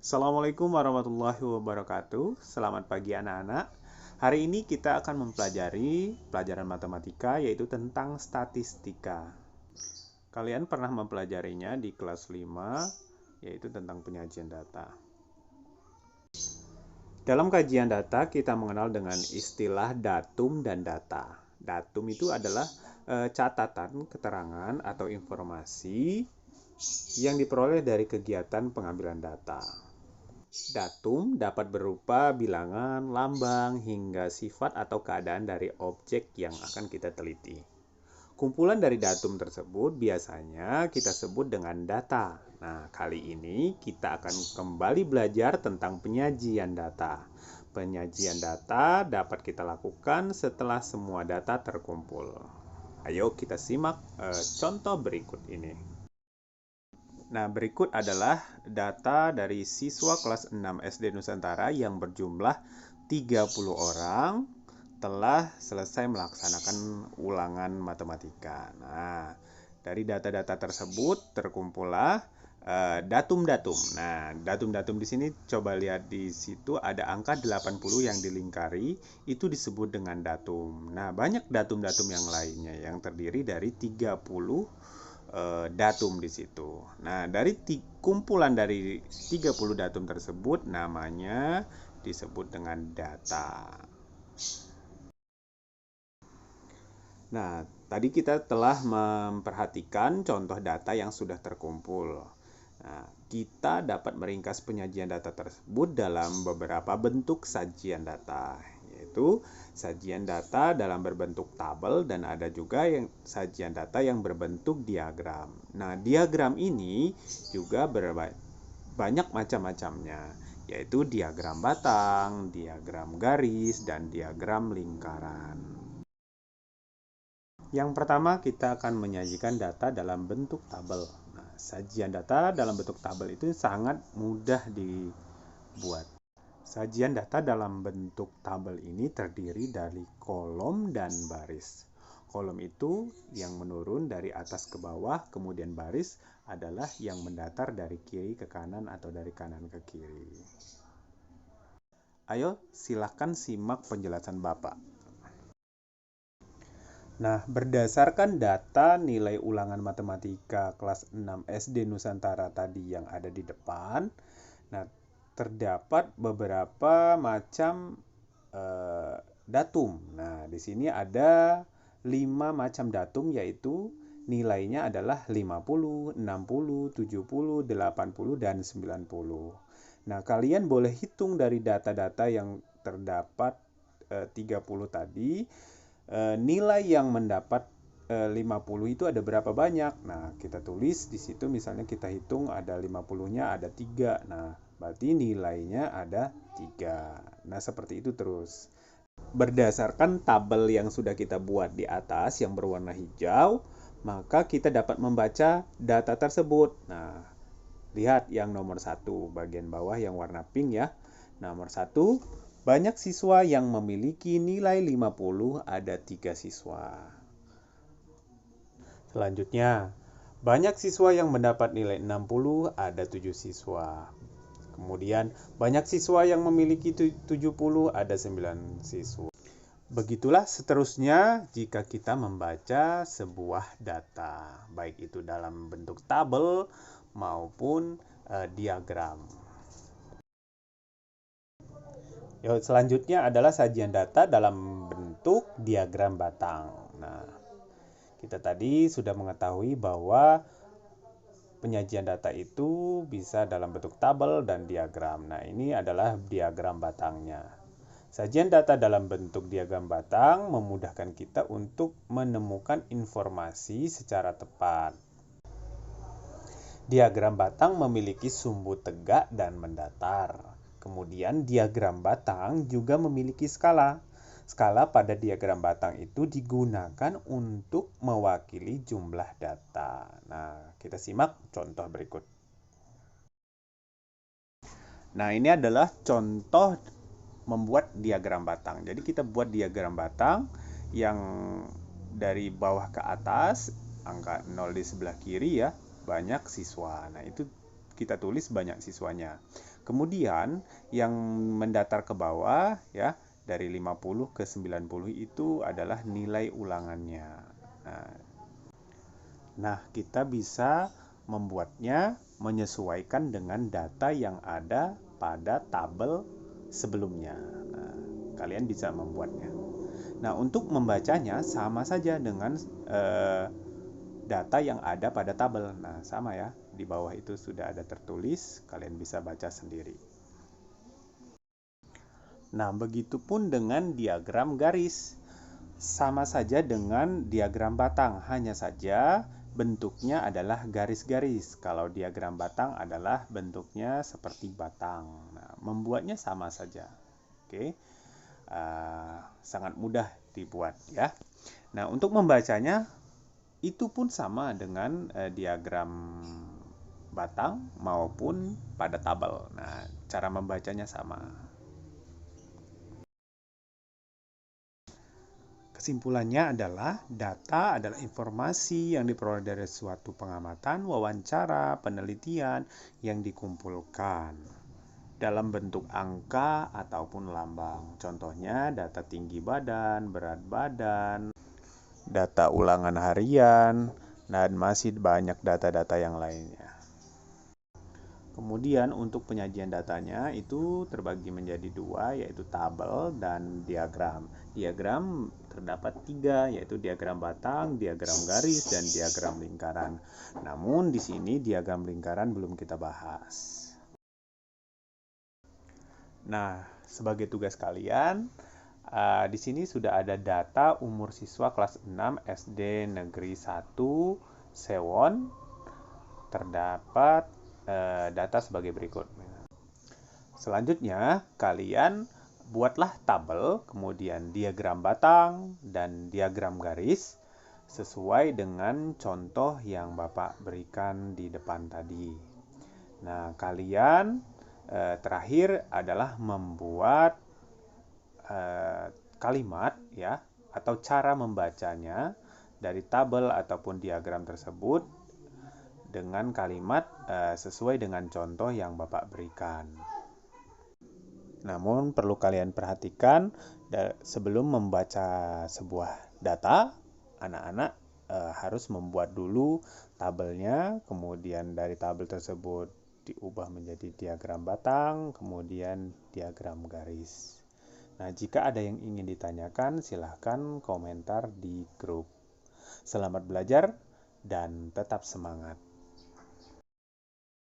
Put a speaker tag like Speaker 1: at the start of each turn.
Speaker 1: Assalamualaikum warahmatullahi wabarakatuh. Selamat pagi anak-anak. Hari ini kita akan mempelajari pelajaran matematika yaitu tentang statistika. Kalian pernah mempelajarinya di kelas 5 yaitu tentang penyajian data. Dalam kajian data kita mengenal dengan istilah datum dan data. Datum itu adalah catatan, keterangan atau informasi yang diperoleh dari kegiatan pengambilan data. Datum dapat berupa bilangan, lambang, hingga sifat atau keadaan dari objek yang akan kita teliti. Kumpulan dari datum tersebut biasanya kita sebut dengan data. Nah, kali ini kita akan kembali belajar tentang penyajian data. Penyajian data dapat kita lakukan setelah semua data terkumpul. Ayo kita simak contoh berikut ini. Nah, berikut adalah data dari siswa kelas 6 SD Nusantara yang berjumlah 30 orang telah selesai melaksanakan ulangan matematika. Nah, dari data-data tersebut terkumpullah datum-datum. Nah, datum-datum di sini coba lihat di situ ada angka 80 yang dilingkari, itu disebut dengan datum. Nah, banyak datum-datum yang lainnya yang terdiri dari 30 datum di situ. Nah, dari kumpulan dari 30 datum tersebut namanya disebut dengan data. Nah, tadi kita telah memperhatikan contoh data yang sudah terkumpul. Nah, kita dapat meringkas penyajian data tersebut dalam beberapa bentuk sajian data, yaitu sajian data dalam berbentuk tabel dan ada juga yang sajian data yang berbentuk diagram. Nah, diagram ini juga banyak macam-macamnya, yaitu diagram batang, diagram garis, dan diagram lingkaran. Yang pertama, kita akan menyajikan data dalam bentuk tabel. Nah, sajian data dalam bentuk tabel itu sangat mudah dibuat. Sajian data dalam bentuk tabel ini terdiri dari kolom dan baris. Kolom itu yang menurun dari atas ke bawah, kemudian baris adalah yang mendatar dari kiri ke kanan atau dari kanan ke kiri. Ayo, silakan simak penjelasan Bapak. Nah, berdasarkan data nilai ulangan matematika kelas 6 SD Nusantara tadi yang ada di depan, nah, terdapat beberapa macam datum. Nah, di sini ada 5 macam datum, yaitu nilainya adalah 50, 60, 70, 80, dan 90. Nah, kalian boleh hitung dari data-data yang terdapat 30 tadi, nilai yang mendapat 50 itu ada berapa banyak. Nah, kita tulis di situ, misalnya kita hitung ada 50-nya ada 3. Nah, berarti nilainya ada 3. Nah, seperti itu terus. Berdasarkan tabel yang sudah kita buat di atas yang berwarna hijau, maka kita dapat membaca data tersebut. Nah, lihat yang nomor 1 bagian bawah yang warna pink ya. Nomor 1, banyak siswa yang memiliki nilai 50 ada 3 siswa. Selanjutnya, banyak siswa yang mendapat nilai 60 ada 7 siswa. Kemudian, banyak siswa yang memiliki 70 ada 9 siswa. Begitulah seterusnya jika kita membaca sebuah data, baik itu dalam bentuk tabel maupun diagram. Selanjutnya adalah sajian data dalam bentuk diagram batang. Nah, kita tadi sudah mengetahui bahwa penyajian data itu bisa dalam bentuk tabel dan diagram. Nah, ini adalah diagram batangnya. Sajian data dalam bentuk diagram batang memudahkan kita untuk menemukan informasi secara tepat. Diagram batang memiliki sumbu tegak dan mendatar. Kemudian diagram batang juga memiliki skala. Skala pada diagram batang itu digunakan untuk mewakili jumlah data. Nah, kita simak contoh berikut. Nah, ini adalah contoh membuat diagram batang. Jadi kita buat diagram batang yang dari bawah ke atas, angka 0 di sebelah kiri ya, banyak siswa. Nah, itu kita tulis banyak siswanya. Kemudian yang mendatar ke bawah ya, dari 50 ke 90 itu adalah nilai ulangannya. Nah, kita bisa membuatnya menyesuaikan dengan data yang ada pada tabel sebelumnya. Nah, kalian bisa membuatnya. Nah, untuk membacanya sama saja dengan data yang ada pada tabel. Nah, sama ya. Di bawah itu sudah ada tertulis, kalian bisa baca sendiri. Nah, begitupun dengan diagram garis. Sama saja dengan diagram batang, hanya saja bentuknya adalah garis-garis. Kalau diagram batang adalah bentuknya seperti batang. Nah, membuatnya sama saja. Oke. Sangat mudah dibuat ya. Nah, untuk membacanya itu pun sama dengan diagram batang maupun pada tabel. Nah, cara membacanya sama. Kesimpulannya adalah data adalah informasi yang diperoleh dari suatu pengamatan, wawancara, penelitian yang dikumpulkan dalam bentuk angka ataupun lambang. Contohnya data tinggi badan, berat badan, data ulangan harian, dan masih banyak data-data yang lainnya. Kemudian untuk penyajian datanya itu terbagi menjadi dua, yaitu tabel dan diagram. Diagram terdapat tiga, yaitu diagram batang, diagram garis, dan diagram lingkaran. Namun di sini diagram lingkaran belum kita bahas. Nah, sebagai tugas kalian, di sini sudah ada data umur siswa kelas 6 SD Negeri 1 Sewon. Terdapat data sebagai berikut. Selanjutnya, kalian buatlah tabel, kemudian diagram batang dan diagram garis sesuai dengan contoh yang Bapak berikan di depan tadi. Nah, kalian terakhir adalah membuat kalimat ya atau cara membacanya dari tabel ataupun diagram tersebut dengan kalimat sesuai dengan contoh yang Bapak berikan. Namun perlu kalian perhatikan sebelum membaca sebuah data, anak-anak harus membuat dulu tabelnya, kemudian dari tabel tersebut diubah menjadi diagram batang, kemudian diagram garis. Nah, jika ada yang ingin ditanyakan, silahkan komentar di grup. Selamat belajar dan tetap semangat.